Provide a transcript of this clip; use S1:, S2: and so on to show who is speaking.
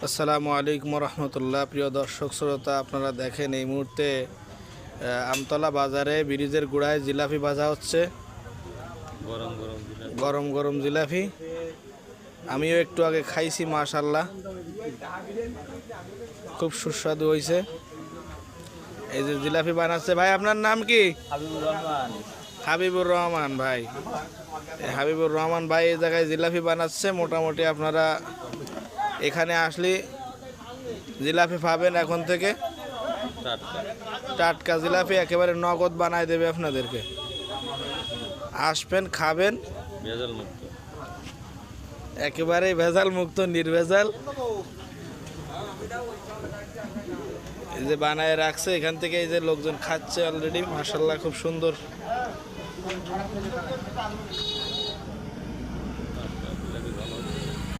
S1: আসসালামু আলাইকুম রহমতুল্লাহ। প্রিয় দর্শক শ্রোতা, আপনারা দেখেন এই মুহূর্তে আমতলা বাজারে ব্রিজের গোড়ায় জিলাপি ভাজা হচ্ছে। গরম গরম জিলাপি আমিও একটু আগে খাইছি, মাশাআল্লাহ খুব সুস্বাদু হয়েছে। এই যে জিলাপি বানাচ্ছে ভাই, আপনার নাম কি? হাবিবুর রহমান ভাই। হাবিবুর রহমান ভাই এই জায়গায় জিলাপি বানাচ্ছে। মোটামুটি আপনারা এখানে আসলে জিলাপি পাবেন এখন থেকে, টাটকা জিলাপি একেবারে নগদ বানায় দেবে আপনাদেরকে। আসবেন, খাবেন, একেবারে ভেজাল মুক্ত, নির্ভেজাল। এই যে বানায় রাখছে, এখান থেকে এই যে লোকজন খাচ্ছে অলরেডি, মাশাআল্লাহ খুব সুন্দর।